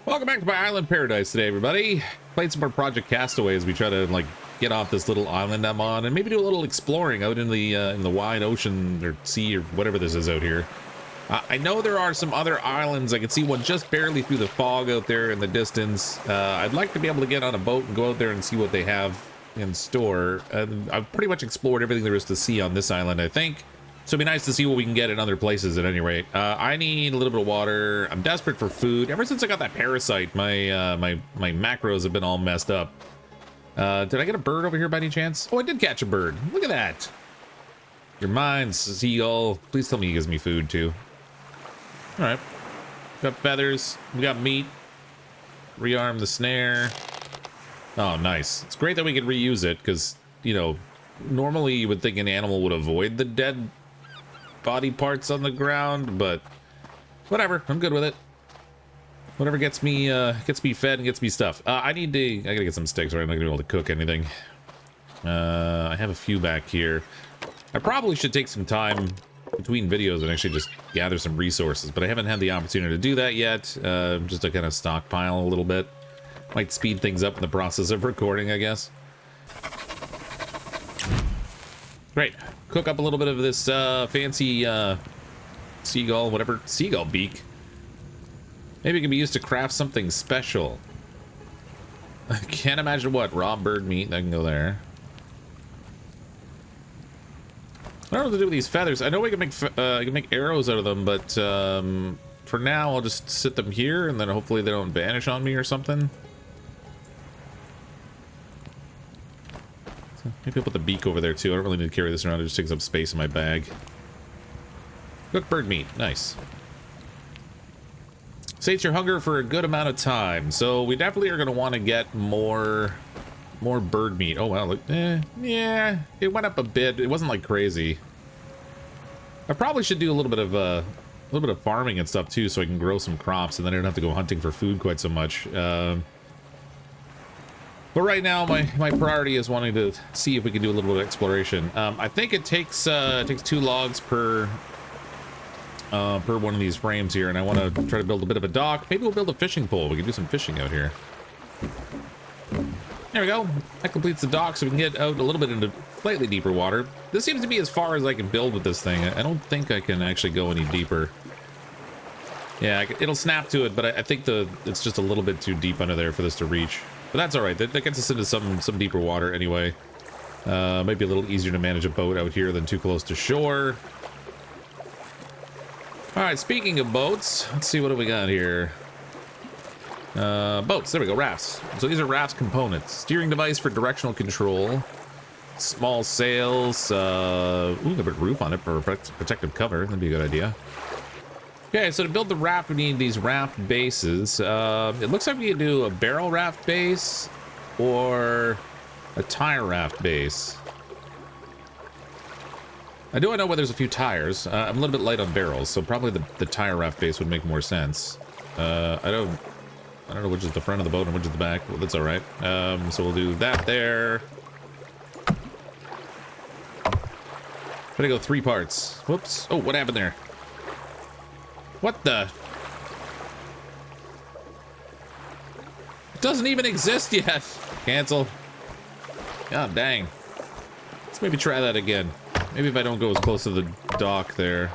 Welcome back to my island paradise today, everybody. Played some more Project Castaway as we try to like get off this little island I'm on and maybe do a little exploring out in the wide ocean or sea or whatever this is out here. I know there are some other islands. I can see one just barely through the fog out there in the distance. I'd like to be able to get on a boat and go out there and see what they have in store. I've pretty much explored everything there is to see on this island, I think. So it'd be nice to see what we can get in other places at any rate. I need a little bit of water. I'm desperate for food. Ever since I got that parasite, my macros have been all messed up. Did I get a bird over here by any chance? Oh, I did catch a bird. Look at that. Your mind's seagull. Please tell me he gives me food too. All right. Got feathers. We got meat. Rearm the snare. Oh, nice. It's great that we can reuse it because, you know, normally you would think an animal would avoid the dead body parts on the ground, but whatever, I'm good with it. Whatever gets me fed and gets me stuff. I gotta get some sticks or I'm not gonna be able to cook anything. I have a few back here. I probably should take some time between videos and actually just gather some resources, but I haven't had the opportunity to do that yet. Just to kind of stockpile a little bit. Might speed things up in the process of recording, I guess. Great. Cook up a little bit of this fancy seagull, whatever, seagull beak. Maybe it can be used to craft something special. I can't imagine what. Raw bird meat, that can go there. I don't know what to do with these feathers. I know we can make arrows out of them, but for now I'll just sit them here and then hopefully they don't vanish on me or something. Maybe I'll put the beak over there too. I don't really need to carry this around. It just takes up space in my bag. Cooked bird meat. Nice. Sates your hunger for a good amount of time. So we definitely are going to want to get more bird meat. Oh, wow. Look, yeah, it went up a bit. It wasn't like crazy. I probably should do a little bit of farming and stuff too so I can grow some crops and then I don't have to go hunting for food quite so much. But right now, my priority is wanting to see if we can do a little bit of exploration. I think it takes 2 logs per one of these frames here, and I want to try to build a bit of a dock. Maybe we'll build a fishing pole. We can do some fishing out here. There we go. That completes the dock, so we can get out a little bit into slightly deeper water. This seems to be as far as I can build with this thing. I don't think I can actually go any deeper. Yeah, it'll snap to it, but I think it's just a little bit too deep under there for this to reach. But that's all right. That gets us into some deeper water anyway. Might be a little easier to manage a boat out here than too close to shore. All right, speaking of boats, let's see what do we got here. Boats, there we go, rafts. So these are rafts components. Steering device for directional control. Small sails. Ooh, a bit of roof on it for protective cover. That'd be a good idea. Okay, so to build the raft, we need these raft bases. It looks like we can do a barrel raft base or a tire raft base. I know where there's a few tires. I'm a little bit light on barrels, so probably the tire raft base would make more sense. I don't know which is the front of the boat and which is the back. Well, that's all right. So we'll do that there. Gotta go 3 parts. Whoops. Oh, what happened there? What the? It doesn't even exist yet. Cancel. God dang. Let's maybe try that again. Maybe if I don't go as close to the dock there.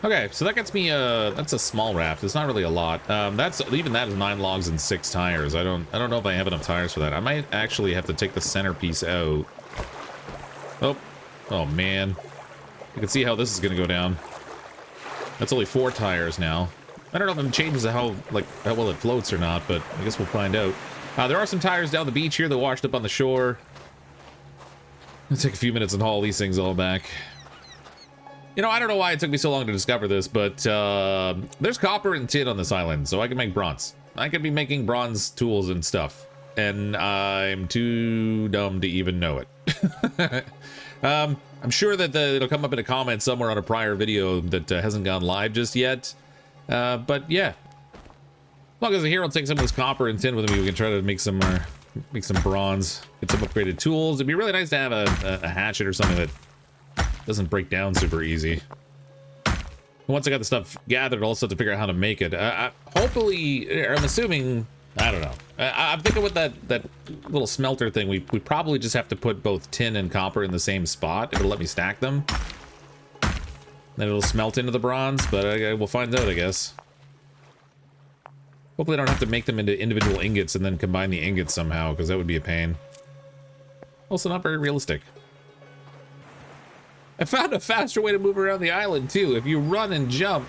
Okay, so that gets me that's a small raft. It's not really a lot. Even that is 9 logs and 6 tires. I don't know if I have enough tires for that. I might actually have to take the centerpiece out. Oh man. You can see how this is gonna go down. That's only 4 tires now. I don't know if it changes how well it floats or not, but I guess we'll find out. There are some tires down the beach here that washed up on the shore. It'll take a few minutes and haul these things all back. You know, I don't know why it took me so long to discover this, but there's copper and tin on this island, so I can make bronze. I could be making bronze tools and stuff, and I'm too dumb to even know it. I'm sure that it'll come up in a comment somewhere on a prior video that hasn't gone live just yet. But yeah, as long as I'm here, I'll take some of this copper and tin with me. We can try to make some bronze, get some upgraded tools. It'd be really nice to have a hatchet or something that doesn't break down super easy. Once I got the stuff gathered, I'll also have to figure out how to make it. Hopefully, or I'm assuming, I don't know. I'm thinking with that little smelter thing, we probably just have to put both tin and copper in the same spot. It'll let me stack them. Then it'll smelt into the bronze, but we'll find out, I guess. Hopefully I don't have to make them into individual ingots and then combine the ingots somehow, because that would be a pain. Also not very realistic. I found a faster way to move around the island, too. If you run and jump,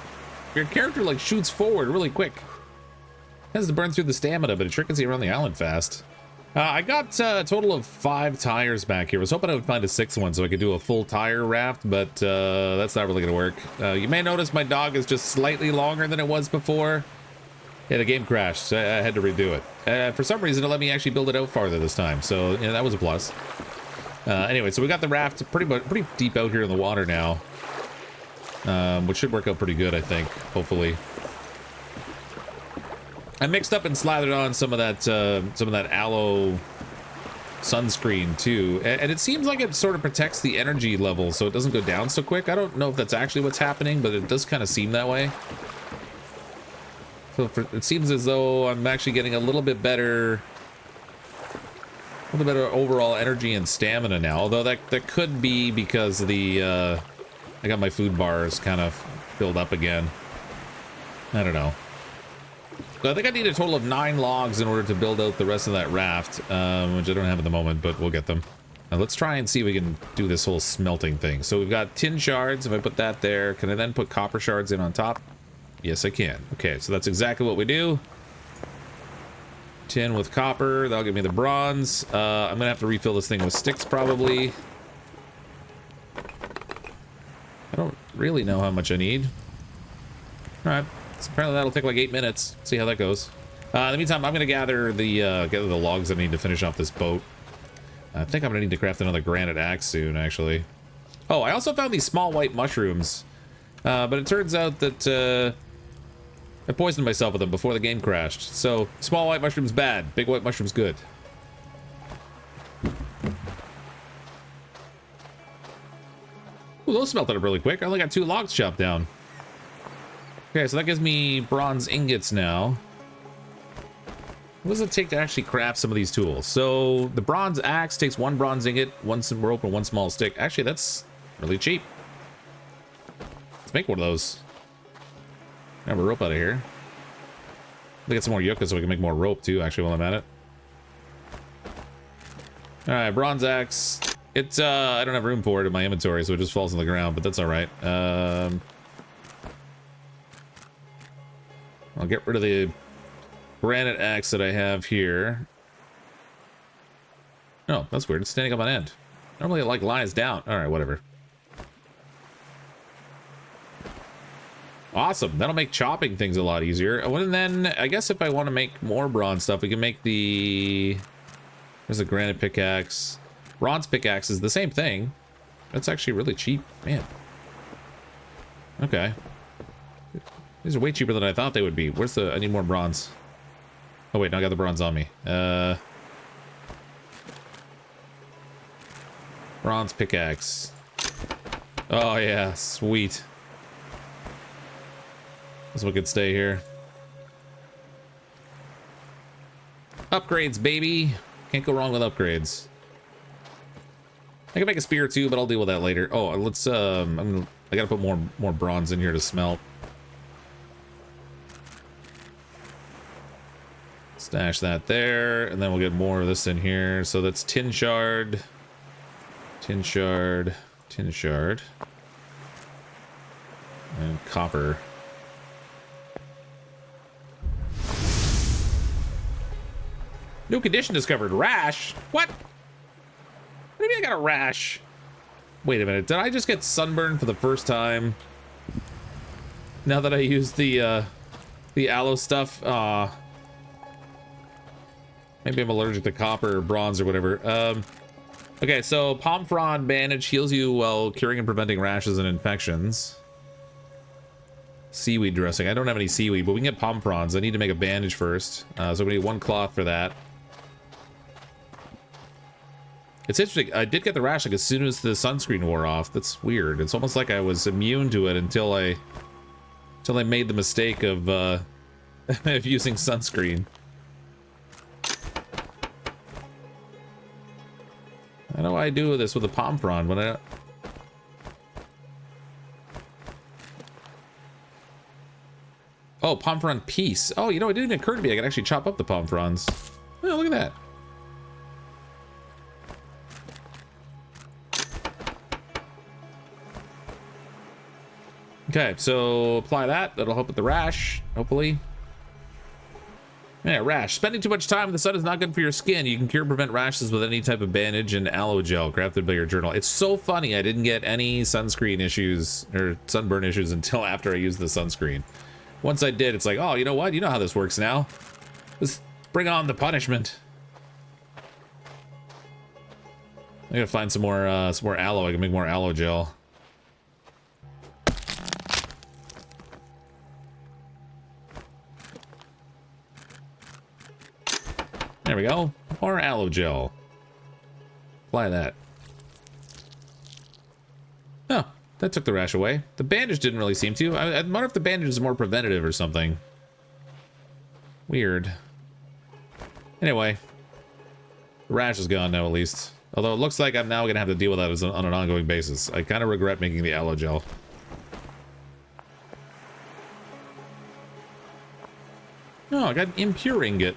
your character, like, shoots forward really quick. It has to burn through the stamina, but it sure can see around the island fast. I got a total of 5 tires back here. I was hoping I would find a 6th one so I could do a full tire raft, but that's not really going to work. You may notice my dog is just slightly longer than it was before. Yeah, the game crashed, so I had to redo it. For some reason, it let me actually build it out farther this time, so yeah, that was a plus. Anyway, so we got the raft pretty deep out here in the water now, which should work out pretty good, I think, hopefully. I mixed up and slathered on some of that aloe sunscreen too, and it seems like it sort of protects the energy level so it doesn't go down so quick. I don't know if that's actually what's happening, but it does kind of seem that way. So it seems as though I'm actually getting a little bit better overall energy and stamina now. Although that could be because the I got my food bars kind of filled up again. I don't know. So I think I need a total of 9 logs in order to build out the rest of that raft, which I don't have at the moment, but we'll get them. Now let's try and see if we can do this whole smelting thing. So we've got tin shards. If I put that there, can I then put copper shards in on top? Yes, I can. Okay, so that's exactly what we do. Tin with copper, that'll give me the bronze. I'm gonna have to refill this thing with sticks probably. I don't really know how much I need. All right, so apparently that'll take like 8 minutes. See how that goes. In the meantime, I'm gonna gather the logs I need to finish off this boat. I think I'm gonna need to craft another granite axe soon, actually. Oh, I also found these small white mushrooms, but it turns out that I poisoned myself with them before the game crashed. So, small white mushrooms bad, big white mushrooms good. Ooh, those smelted up really quick. I only got 2 logs chopped down. Okay, so that gives me bronze ingots now. What does it take to actually craft some of these tools? So, the bronze axe takes 1 bronze ingot, 1 rope, and 1 small stick. Actually, that's really cheap. Let's make one of those. Have a rope out of here. Let's get some more yucca so we can make more rope too, actually, while I'm at it. Alright, bronze axe. It's, I don't have room for it in my inventory, so it just falls on the ground, but that's alright. I'll get rid of the granite axe that I have here. Oh, that's weird. It's standing up on end. Normally it, like, lies down. Alright, whatever. Awesome. That'll make chopping things a lot easier. And then, I guess if I want to make more bronze stuff, we can make the... There's a granite pickaxe. Bronze pickaxe is the same thing. That's actually really cheap. Man. Okay. These are way cheaper than I thought they would be. Where's the... I need more bronze. Oh, wait. No, I got the bronze on me. Bronze pickaxe. Oh, yeah. Sweet. This one could stay here. Upgrades, baby. Can't go wrong with upgrades. I can make a spear too, but I'll deal with that later. Oh, let's I gotta put more bronze in here to smelt. Stash that there, and then we'll get more of this in here. So that's tin shard, tin shard, tin shard, and copper. New condition discovered. Rash? What? What do you mean I got a rash? Wait a minute. Did I just get sunburned for the first time? Now that I used the aloe stuff? Maybe I'm allergic to copper or bronze or whatever. Okay, so palm frond bandage heals you while curing and preventing rashes and infections. Seaweed dressing. I don't have any seaweed, but we can get palm fronds. I need to make a bandage first. So we need 1 cloth for that. It's interesting. I did get the rash like as soon as the sunscreen wore off. That's weird. It's almost like I was immune to it until I Until I made the mistake of of using sunscreen. How do I do this with a palm frond when I... Oh, palm frond piece. Oh, you know, it didn't occur to me I could actually chop up the palm fronds. Oh, look at that. Okay, so apply that. That'll help with the rash, hopefully. Yeah, rash. Spending too much time in the sun is not good for your skin. You can cure and prevent rashes with any type of bandage and aloe gel crafted by your journal. It's so funny I didn't get any sunscreen issues or sunburn issues until after I used the sunscreen. Once I did, it's like, oh, you know what? You know how this works now. Let's bring on the punishment. I gotta find some more aloe. I can make more aloe gel. There we go. More aloe gel. Apply that. Oh, that took the rash away. The bandage didn't really seem to. I wonder if the bandage is more preventative or something. Weird. Anyway. The rash is gone now, at least. Although it looks like I'm now going to have to deal with that on an ongoing basis. I kind of regret making the aloe gel. Oh, I got an impure ingot.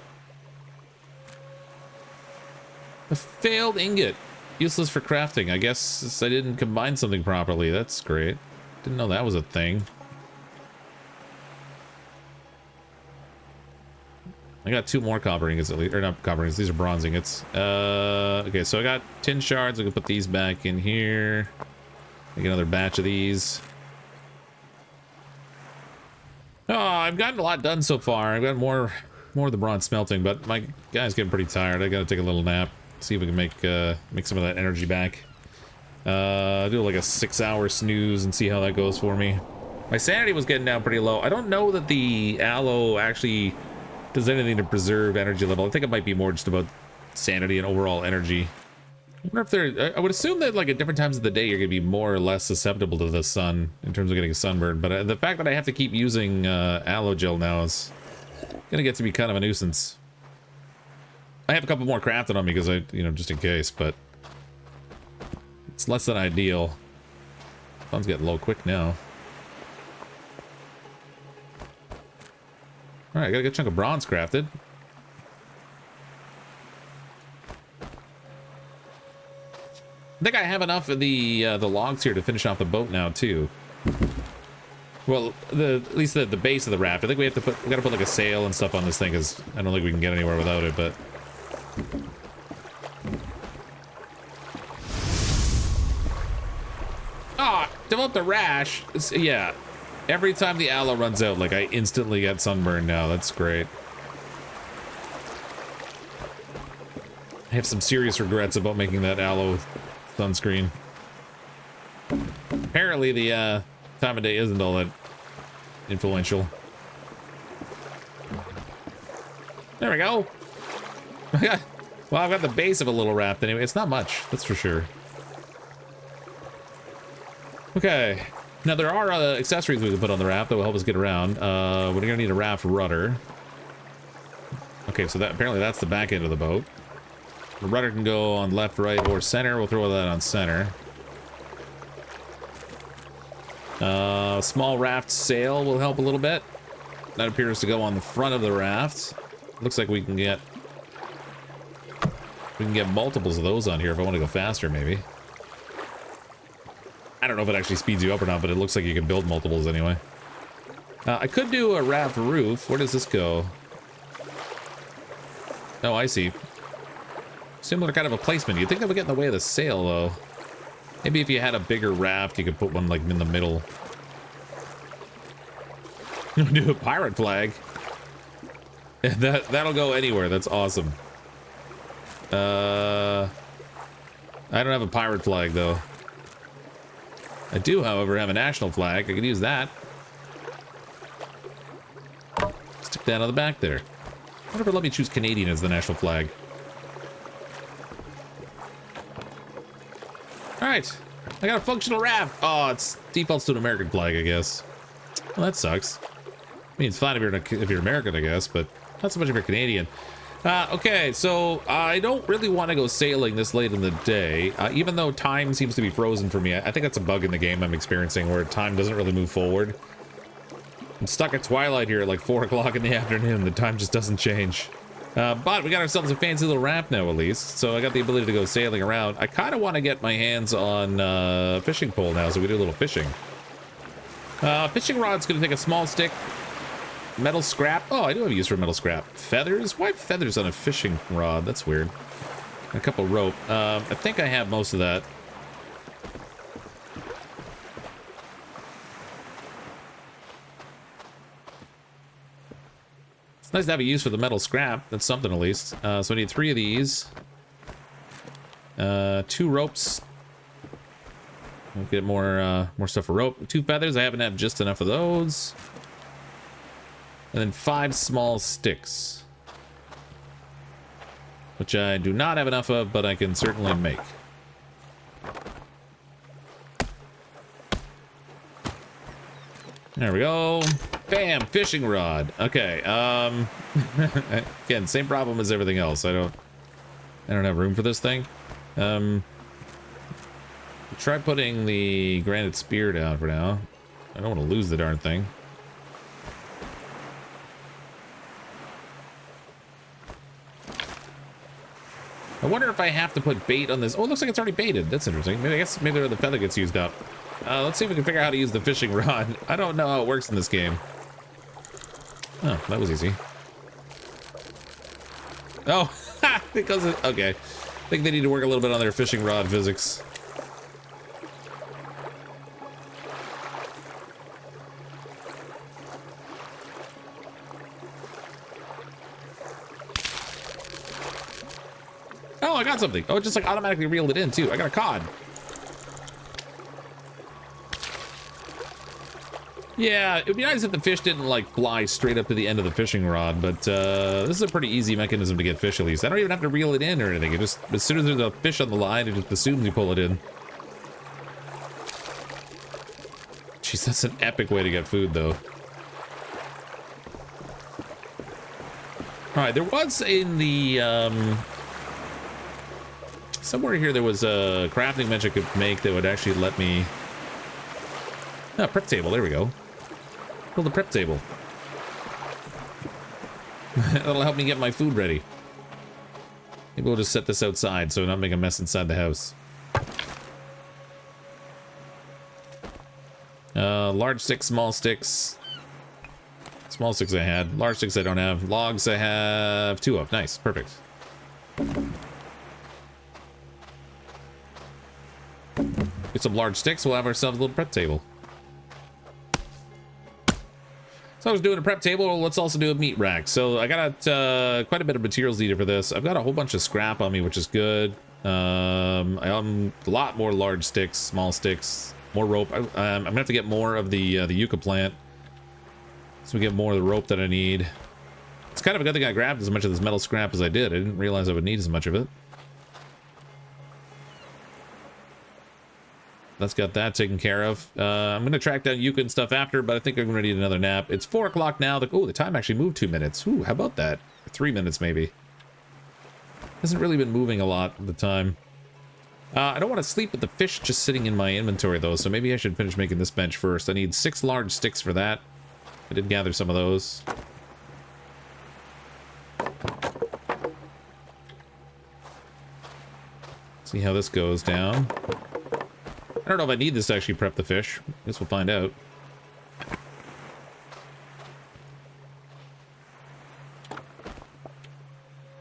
A failed ingot. Useless for crafting. I guess I didn't combine something properly. That's great. Didn't know that was a thing. I got 2 more copper ingots at least. Or not copper ingots. These are bronze ingots. Okay, so I got tin shards. I can put these back in here. Make another batch of these. Oh, I've gotten a lot done so far. I've got more of the bronze smelting, but my guy's getting pretty tired. I gotta take a little nap. See if we can make some of that energy back. Do like a 6-hour snooze and see how that goes for me. My sanity was getting down pretty low. I don't know that the aloe actually does anything to preserve energy level. I think it might be more just about sanity and overall energy. I wonder if there... I would assume that like at different times of the day you're gonna be more or less susceptible to the sun in terms of getting a sunburn. But the fact that I have to keep using aloe gel now is gonna get to be kind of a nuisance. I have a couple more crafted on me because I, you know, just in case, but it's less than ideal. Sun's getting low quick now. All right, I got a good chunk of bronze crafted. I think I have enough of the logs here to finish off the boat now too. Well, at least the base of the raft. I think we gotta put like a sail and stuff on this thing because I don't think we can get anywhere without it, but. Ah, develop the rash. Yeah, every time the aloe runs out, like I instantly get sunburned now. That's great. I have some serious regrets about making that aloe sunscreen. Apparently the time of day isn't all that influential. There we go. Well, I've got the base of a little raft anyway. It's not much, that's for sure. Okay. Now there are accessories we can put on the raft that will help us get around. We're gonna need a raft rudder. Okay, so that apparently that's the back end of the boat. The rudder can go on left, right, or center. We'll throw that on center. Small raft sail will help a little bit. That appears to go on the front of the raft. Looks like we can get multiples of those on here if I want to go faster, maybe. I don't know if it actually speeds you up or not, but it looks like you can build multiples anyway. I could do a raft roof. Where does this go? Oh, I see. Similar kind of a placement. You'd think that would get in the way of the sail, though. Maybe if you had a bigger raft, you could put one, like, in the middle. Do a pirate flag. That'll go anywhere. That's awesome. I don't have a pirate flag, though. I do, however, have a national flag. I could use that. Stick that on the back there. I wonder if it'll let me choose Canadian as the national flag. Alright. I got a functional raft. Oh, it's defaults to an American flag, I guess. Well, that sucks. I mean, it's fine if you're American, I guess, but not so much if you're Canadian. Okay, so I don't really want to go sailing this late in the day, even though time seems to be frozen for me. I think that's a bug in the game I'm experiencing where time doesn't really move forward. I'm stuck at twilight here at like 4 o'clock in the afternoon. The time just doesn't change. But we got ourselves a fancy little raft now, at least. So I got the ability to go sailing around. I kind of want to get my hands on a fishing pole now, so we do a little fishing. Fishing rod's going to take a small stick. Metal scrap. Oh, I do have use for metal scrap. Feathers? Why feathers on a fishing rod? That's weird. A couple rope. I think I have most of that. It's nice to have a use for the metal scrap. That's something at least. So I need 3 of these. 2 ropes. We'll get more stuff for rope. 2 feathers. I haven't had just enough of those. And then 5 small sticks, which I do not have enough of, but I can certainly make. There we go. Bam, fishing rod. Okay. Again, same problem as everything else. I don't have room for this thing. Try putting the granite spear down for now. I don't want to lose the darn thing. I wonder if I have to put bait on this. Oh, it looks like it's already baited. That's interesting. Maybe the feather gets used up. Let's see if we can figure out how to use the fishing rod. I don't know how it works in this game. Oh, that was easy. Oh, because okay. I think they need to work a little bit on their fishing rod physics. Oh, I got something. Oh, it just like automatically reeled it in too. I got a cod. Yeah, it'd be nice if the fish didn't like fly straight up to the end of the fishing rod, but this is a pretty easy mechanism to get fish at least. I don't even have to reel it in or anything. It just, as soon as there's a fish on the line, it just assumes you pull it in. Jeez, that's an epic way to get food though. All right, there was in the somewhere here there was a crafting bench I could make that would actually let me... Oh, prep table, there we go. Build a prep table. That'll help me get my food ready. Maybe we'll just set this outside so not make a mess inside the house. Large sticks, small sticks. Small sticks I had. Large sticks I don't have. Logs I have 2 of. Nice, perfect. Get some large sticks, we'll have ourselves a little prep table. So I was doing a prep table, let's also do a meat rack. So I got quite a bit of materials needed for this. I've got a whole bunch of scrap on me, which is good. I have a lot more large sticks, small sticks, more rope. I'm gonna have to get more of the yucca plant, so we get more of the rope that I need. It's kind of a good thing I grabbed as much of this metal scrap as I did. I didn't realize I would need as much of it. That's got that taken care of. I'm going to track down yucca and stuff after, but I think I'm going to need another nap. It's 4 o'clock now. Oh, the time actually moved 2 minutes. Ooh, how about that? 3 minutes, maybe. Hasn't really been moving a lot of the time. I don't want to sleep with the fish just sitting in my inventory, though, so maybe I should finish making this bench first. I need 6 large sticks for that. I did gather some of those. See how this goes down. I don't know if I need this to actually prep the fish. I guess we'll find out.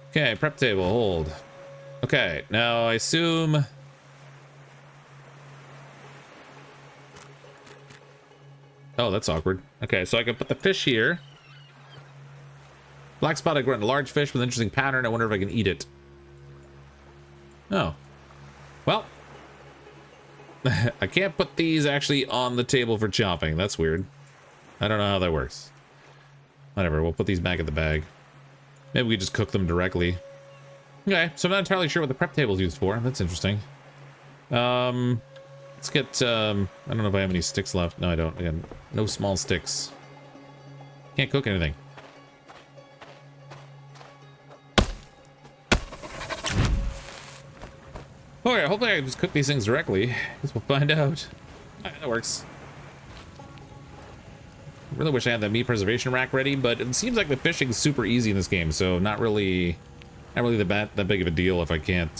Okay, prep table, hold. Okay, now I assume... Oh, that's awkward. Okay, so I can put the fish here. Black spotted grunt, a large fish with an interesting pattern. I wonder if I can eat it. Oh. Well... I can't put these actually on the table for chopping. That's weird. I don't know how that works. Whatever, we'll put these back in the bag. Maybe we just cook them directly. Okay, so I'm not entirely sure what the prep table is used for. That's interesting. Let's get, I don't know if I have any sticks left. No, I don't. Again, no small sticks. Can't cook anything. Oh yeah, hopefully I can just cook these things directly. Guess we'll find out. Alright, that works. I really wish I had that meat preservation rack ready, but it seems like the fishing's super easy in this game, so not really that big of a deal if I can't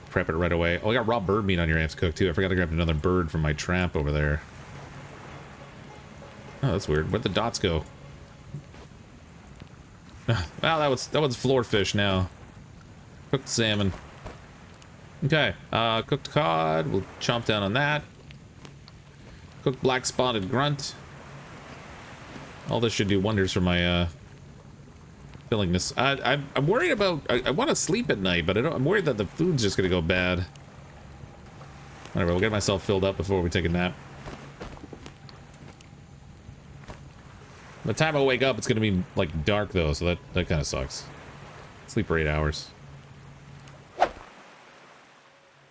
prep it right away. Oh, I got raw bird meat on your hands to cook too. I forgot to grab another bird from my trap over there. Oh, that's weird. Where'd the dots go? Well, that one's floor fish now. Cooked salmon. Okay, cooked cod. We'll chomp down on that. Cooked black spotted grunt. All this should do wonders for my filling this. I'm worried about. I want to sleep at night, but I'm worried that the food's just gonna go bad. Whatever. We'll get myself filled up before we take a nap. By the time I wake up, it's gonna be like dark though, so that kind of sucks. Sleep for 8 hours.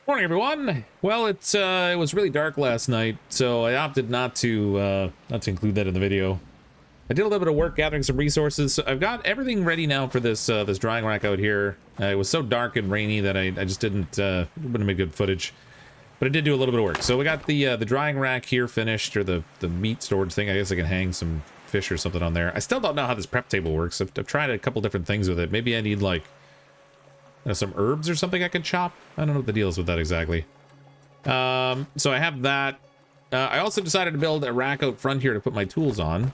Morning, everyone. Well, it was really dark last night, so I opted not to include that in the video. I did a little bit of work gathering some resources. So I've got everything ready now for this this drying rack out here. It was so dark and rainy that I just wouldn't have made good footage, but I did do a little bit of work. So we got the drying rack here finished, or the meat storage thing. I guess I can hang some fish or something on there. I still don't know how this prep table works. I've tried a couple different things with it. Maybe I need like some herbs or something I can chop. I don't know what the deal is with that exactly. So I have that. I also decided to build a rack out front here to put my tools on.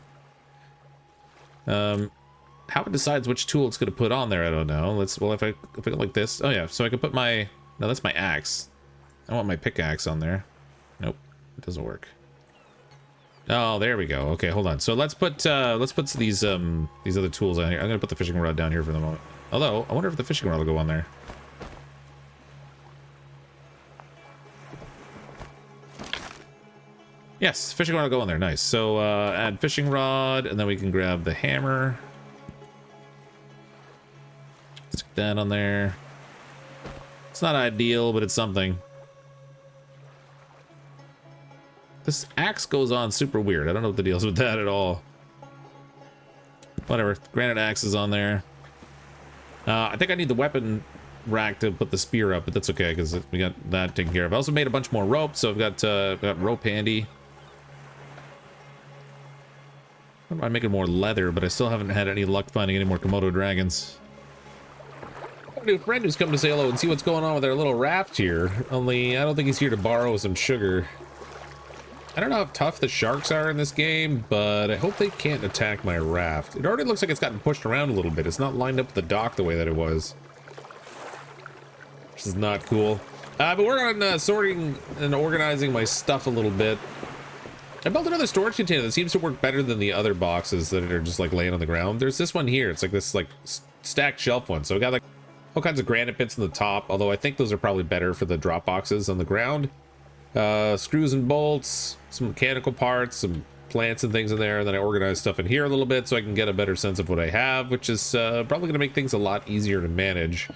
How it decides which tool it's going to put on there, I don't know. Well, if I go like this. Oh yeah, so I can put my, no, that's my axe. I want my pickaxe on there. Nope, it doesn't work. Oh, there we go. Okay, hold on. So let's put these other tools on here. I'm gonna put the fishing rod down here for the moment. Although, I wonder if the fishing rod will go on there. Yes, fishing rod will go on there. Nice. So add fishing rod, and then we can grab the hammer. Stick that on there. It's not ideal, but it's something. This axe goes on super weird. I don't know what the deal is with that at all. Whatever. Granite axe is on there. I think I need the weapon rack to put the spear up, but that's okay because we got that taken care of. I also made a bunch more rope, so I've got rope handy. I'm making more leather, but I still haven't had any luck finding any more Komodo dragons. A new friend who's come to say hello and see what's going on with our little raft here. Only I don't think he's here to borrow some sugar. I don't know how tough the sharks are in this game, but I hope they can't attack my raft. It already looks like it's gotten pushed around a little bit. It's not lined up with the dock the way that it was. Which is not cool. But we're on sorting and organizing my stuff a little bit. I built another storage container that seems to work better than the other boxes that are just like laying on the ground. There's this one here. It's like this like stacked shelf one. So we got like all kinds of granite bits on the top, although I think those are probably better for the drop boxes on the ground. Screws and bolts, some mechanical parts, some plants and things in there, and then I organize stuff in here a little bit so I can get a better sense of what I have, which is probably going to make things a lot easier to manage.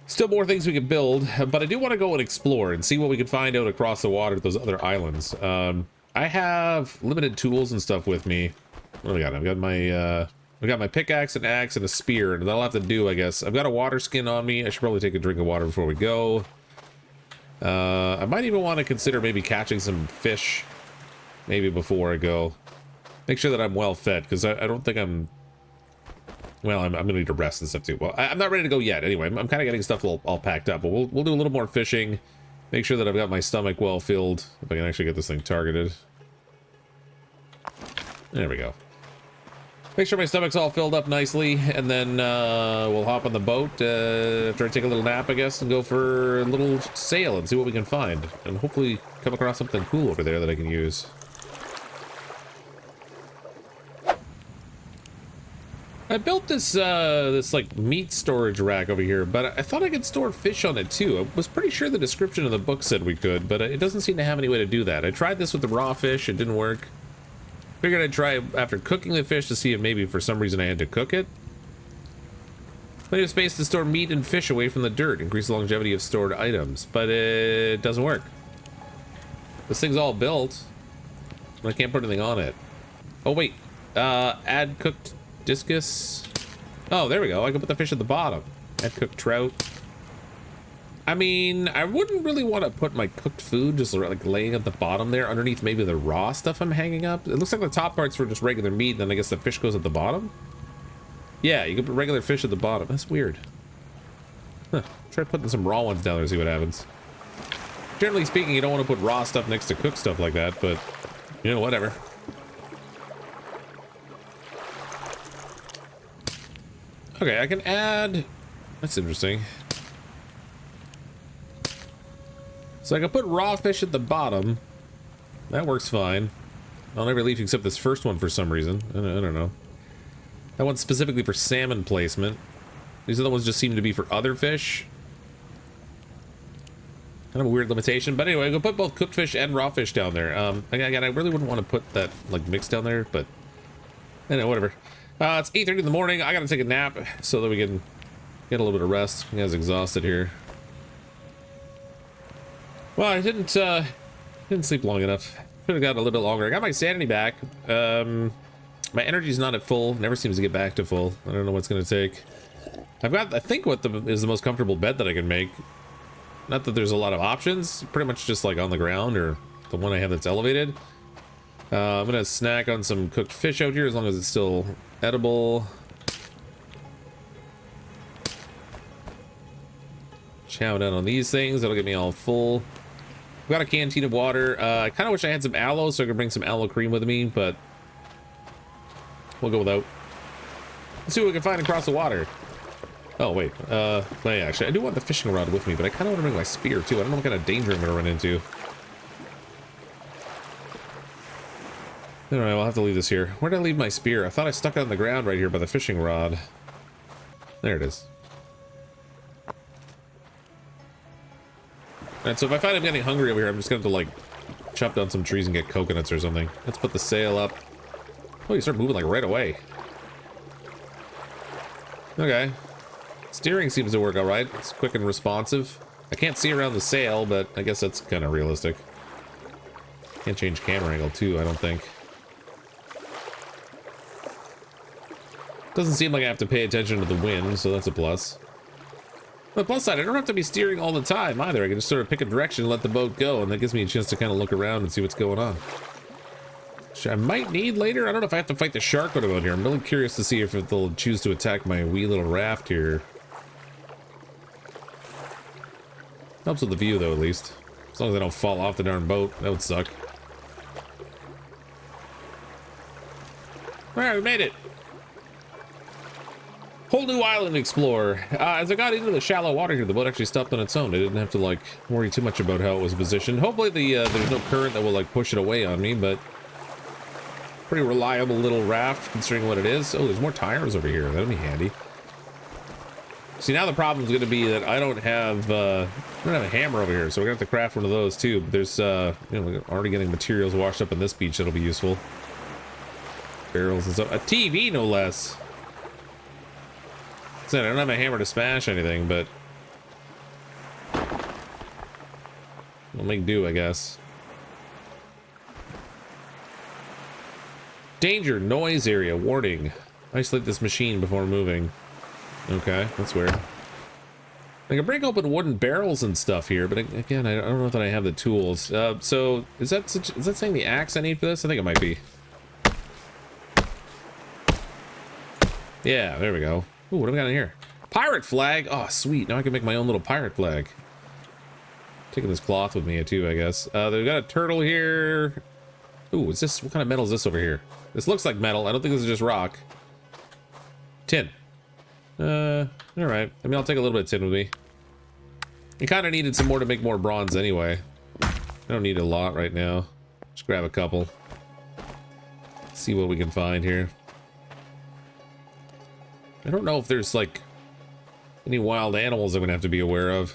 Still more things we can build, but I do want to go and explore and see what we can find out across the water at those other islands. I have limited tools and stuff with me. What do we got? I've got my pickaxe, an axe, and a spear, and that'll have to do, I guess. I've got a water skin on me. I should probably take a drink of water before we go. I might even want to consider maybe catching some fish maybe before I go. Make sure that I'm well fed, because I don't think I'm... Well, I'm gonna need to rest and stuff too. Well, I'm not ready to go yet. Anyway, I'm kind of getting stuff all packed up, but we'll do a little more fishing. Make sure that I've got my stomach well filled. If I can actually get this thing targeted. There we go. Make sure my stomach's all filled up nicely, and then we'll hop on the boat after I take a little nap, I guess, and go for a little sail and see what we can find, and hopefully come across something cool over there that I can use. I built this this like meat storage rack over here, but I thought I could store fish on it too. I was pretty sure the description of the book said we could, but it doesn't seem to have any way to do that. I tried this with the raw fish, it didn't work. Figured I'd try after cooking the fish to see if maybe for some reason I had to cook it. Plenty of space to store meat and fish away from the dirt. Increase the longevity of stored items. But it doesn't work. This thing's all built. I can't put anything on it. Oh, wait. Add cooked discus. Oh, there we go. I can put the fish at the bottom. Add cooked trout. I mean, I wouldn't really want to put my cooked food just like laying at the bottom there underneath maybe the raw stuff I'm hanging up. It looks like the top parts were just regular meat, then I guess the fish goes at the bottom. Yeah, you can put regular fish at the bottom. That's weird. Huh. Try putting some raw ones down there, see what happens. Generally speaking, you don't want to put raw stuff next to cooked stuff like that, but, you know, whatever. Okay, I can add... That's interesting. So I can put raw fish at the bottom. That works fine. I'll never leave except this first one for some reason. I don't know. That one's specifically for salmon placement. These other ones just seem to be for other fish. Kind of a weird limitation. But anyway, I'm going to put both cooked fish and raw fish down there. Again, I really wouldn't want to put that like mix down there, but anyway, whatever. It's 8:30 in the morning. I got to take a nap so that we can get a little bit of rest. I'm guys exhausted here. Well, I didn't sleep long enough. Could have got a little bit longer. I got my sanity back. My energy's not at full. Never seems to get back to full. I don't know what's going to take. I've got, I think, what is the most comfortable bed that I can make. Not that there's a lot of options. Pretty much just like on the ground or the one I have that's elevated. I'm going to snack on some cooked fish out here as long as it's still edible. Chow down on these things. That'll get me all full. I've got a canteen of water. I kind of wish I had some aloe so I could bring some aloe cream with me, but we'll go without. Let's see what we can find across the water. Oh, wait. Actually, I do want the fishing rod with me, but I kind of want to bring my spear, too. I don't know what kind of danger I'm going to run into. Alright, I'll have to leave this here. Where did I leave my spear? I thought I stuck it on the ground right here by the fishing rod. There it is. Alright, so if I find I'm getting hungry over here, I'm just going to have to, like, chop down some trees and get coconuts or something. Let's put the sail up. Oh, you start moving, like, right away. Okay. Steering seems to work alright. It's quick and responsive. I can't see around the sail, but I guess that's kind of realistic. Can't change camera angle, too, I don't think. Doesn't seem like I have to pay attention to the wind, so that's a plus. On the plus side, I don't have to be steering all the time either. I can just sort of pick a direction and let the boat go, and that gives me a chance to kind of look around and see what's going on. Which I might need later. I don't know if I have to fight the shark when I'm out here. I'm really curious to see if they'll choose to attack my wee little raft here. Helps with the view, though, at least. As long as I don't fall off the darn boat. That would suck. Alright, we made it. Whole new island to explore. As I got into the shallow water here, the boat actually stopped on its own. I didn't have to, like, worry too much about how it was positioned. Hopefully there's no current that will, like, push it away on me, but pretty reliable little raft considering what it is. Oh, there's more tires over here. That'll be handy. See, now the problem is going to be that I don't have a hammer over here, so we're going to have to craft one of those too. But there's, you know, we're already getting materials washed up in this beach that'll be useful. Barrels and stuff. A TV, no less. I don't have a hammer to smash anything, but we'll make do, I guess. Danger, noise area, warning. Isolate this machine before moving. Okay, that's weird. I can break open wooden barrels and stuff here, but again, I don't know that I have the tools. So is that saying the axe I need for this? I think it might be. Yeah, there we go. Ooh, what do we got in here? Pirate flag! Oh, sweet. Now I can make my own little pirate flag. Taking this cloth with me, too, I guess. They've got a turtle here. Ooh, is this... What kind of metal is this over here? This looks like metal. I don't think this is just rock. Tin. Alright. I mean, I'll take a little bit of tin with me. I kind of needed some more to make more bronze anyway. I don't need a lot right now. Just grab a couple. See what we can find here. I don't know if there's, like, any wild animals I'm going to have to be aware of.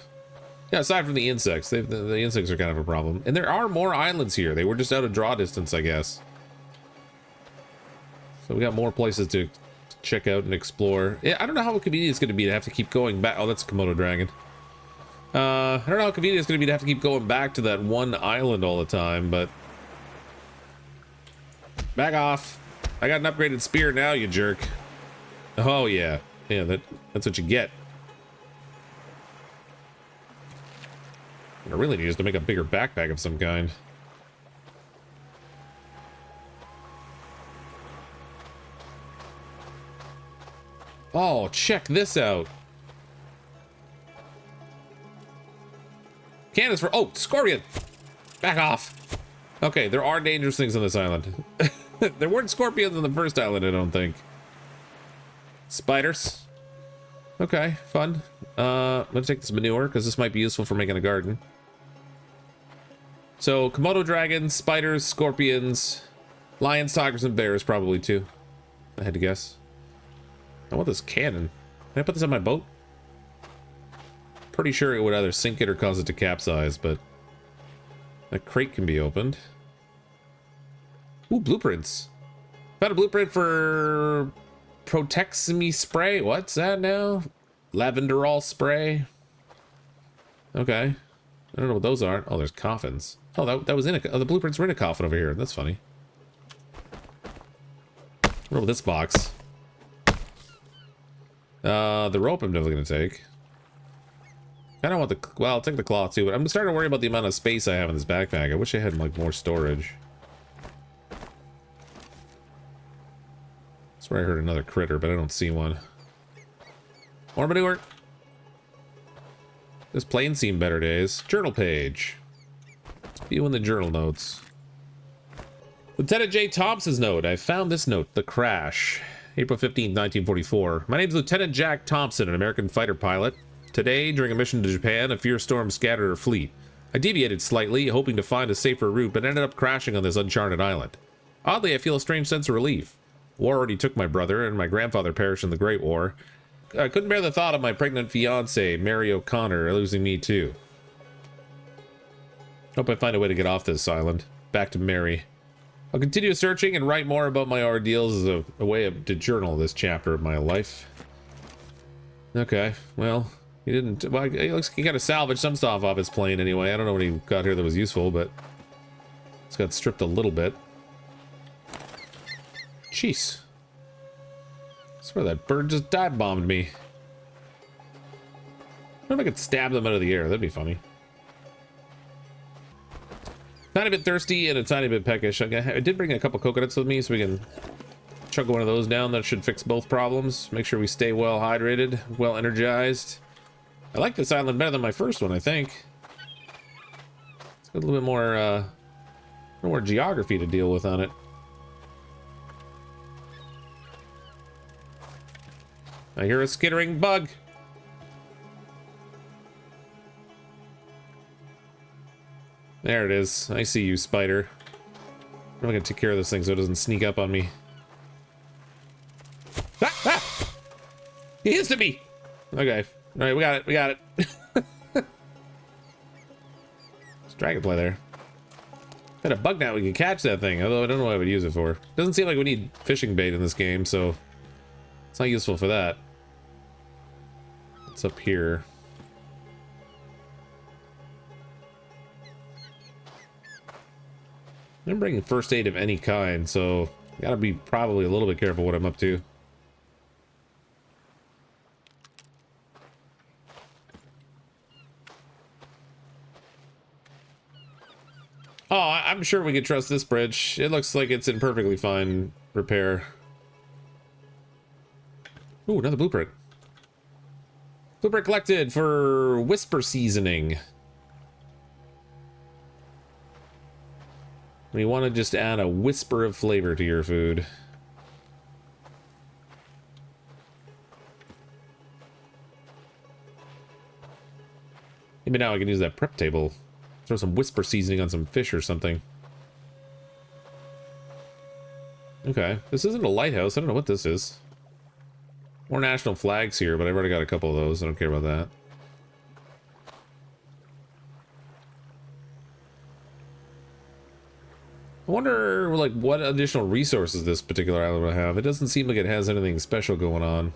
Yeah, aside from the insects. The insects are kind of a problem. And there are more islands here. They were just out of draw distance, I guess. So we got more places to check out and explore. Yeah, I don't know how convenient it's going to be to have to keep going back. Oh, that's a Komodo dragon. I don't know how convenient it's going to be to have to keep going back to that one island all the time, but... Back off. I got an upgraded spear now, you jerk. Oh, yeah. Yeah, that's what you get. What I really need is to make a bigger backpack of some kind. Oh, check this out. Candace for... Oh, scorpion! Back off. Okay, there are dangerous things on this island. There weren't scorpions on the first island, I don't think. Spiders. Okay, fun. I'm gonna take this manure, because this might be useful for making a garden. So, Komodo dragons, spiders, scorpions, lions, tigers, and bears, probably, too. I had to guess. I want this cannon. Can I put this on my boat? Pretty sure it would either sink it or cause it to capsize, but... That crate can be opened. Ooh, blueprints. Found a blueprint for... Proteximi spray? What's that now? Lavenderol spray? Okay. I don't know what those are. Oh, there's coffins. Oh, that was in a... Oh, the blueprints were in a coffin over here. That's funny. What about this box? The rope I'm definitely going to take. I don't want the... Well, I'll take the cloth too, but I'm starting to worry about the amount of space I have in this backpack. I wish I had, like, more storage. That's where I heard another critter, but I don't see one. More manure. This plane seen better days. Journal page. View in the journal notes. Lieutenant J. Thompson's note. I found this note. The crash. April 15th, 1944. My name is Lieutenant Jack Thompson, an American fighter pilot. Today, during a mission to Japan, a fierce storm scattered our fleet. I deviated slightly, hoping to find a safer route, but ended up crashing on this uncharted island. Oddly, I feel a strange sense of relief. War already took my brother, and my grandfather perished in the Great War. I couldn't bear the thought of my pregnant fiancée, Mary O'Connor, losing me too. Hope I find a way to get off this island. Back to Mary. I'll continue searching and write more about my ordeals as a way to journal this chapter of my life. Okay, well, he didn't... Well, it looks like he got to salvage some stuff off his plane anyway. I don't know what he got here that was useful, but... It's got stripped a little bit. Jeez. I swear that bird just dive bombed me. I wonder if I could stab them out of the air. That'd be funny. Tiny bit thirsty and a tiny bit peckish. I did bring a couple coconuts with me so we can chug one of those down. That should fix both problems. Make sure we stay well hydrated, well energized. I like this island better than my first one, I think. It's got a little bit more geography to deal with on it. I hear a skittering bug. There it is. I see you, spider. I'm gonna take care of this thing so it doesn't sneak up on me. Ah! Ah! He hits me! Okay. Alright, we got it. We got it. There's a dragonfly there. Got a bug now. We can catch that thing, although I don't know what I would use it for. Doesn't seem like we need fishing bait in this game, so it's not useful for that. What's up here? I'm bringing first aid of any kind, so I gotta be probably a little bit careful what I'm up to. Oh, I'm sure we can trust this bridge. It looks like it's in perfectly fine repair. Ooh, another blueprint. Blueprint collected for whisper seasoning. We want to just add a whisper of flavor to your food. Maybe now I can use that prep table. Throw some whisper seasoning on some fish or something. Okay, this isn't a lighthouse. I don't know what this is. More national flags here, but I've already got a couple of those. I don't care about that. I wonder, like, what additional resources this particular island will have. It doesn't seem like it has anything special going on.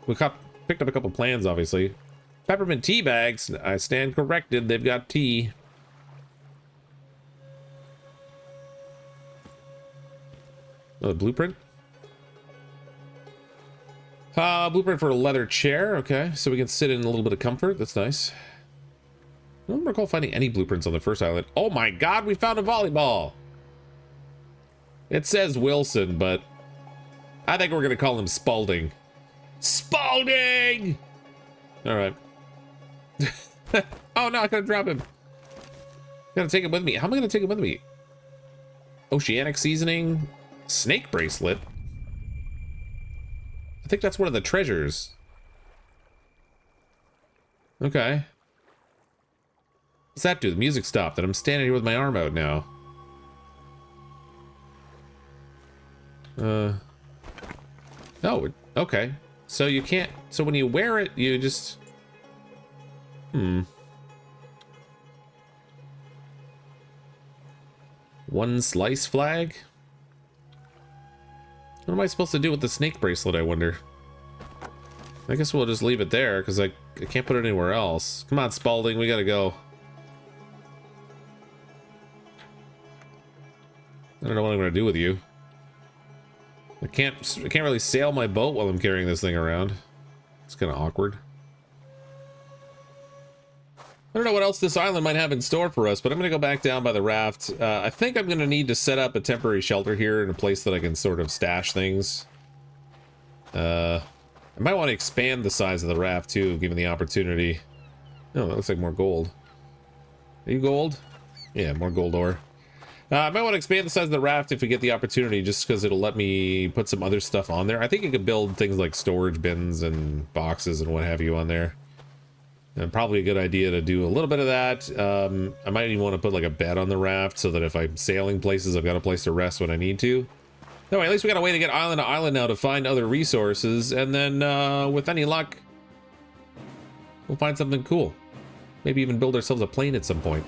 We picked up a couple plans, obviously. Peppermint tea bags. I stand corrected. They've got tea. Another blueprint. Blueprint for a leather chair. Okay, so we can sit in a little bit of comfort. That's nice. I don't recall finding any blueprints on the first island. Oh my god, we found a volleyball! It says Wilson, but I think we're gonna call him Spalding. Spalding! Alright. Oh no, I gotta drop him. Gotta take him with me. How am I gonna take him with me? Oceanic seasoning. Snake bracelet. I think that's one of the treasures. Okay. What's that do? The music stopped and I'm standing here with my arm out now. Oh, okay. So you can't, so when you wear it, you just... One slice flag? What am I supposed to do with the snake bracelet, I wonder? I guess we'll just leave it there, because I can't put it anywhere else. Come on, Spalding, we gotta go. I don't know what I'm gonna do with you. I can't really sail my boat while I'm carrying this thing around. It's kind of awkward. I don't know what else this island might have in store for us, but I'm gonna go back down by the raft. I think I'm gonna need to set up a temporary shelter here in a place that I can sort of stash things. I might want to expand the size of the raft too, given the opportunity. Oh, that looks like more gold. Are you gold? Yeah, more gold ore. I might want to expand the size of the raft if we get the opportunity, just because it'll let me put some other stuff on there. I think you could build things like storage bins and boxes and what have you on there. And probably a good idea to do a little bit of that. I might even want to put like a bed on the raft so that if I'm sailing places, I've got a place to rest when I need to. Anyway, at least we got a way to get island to island now to find other resources. And then with any luck, we'll find something cool. Maybe even build ourselves a plane at some point.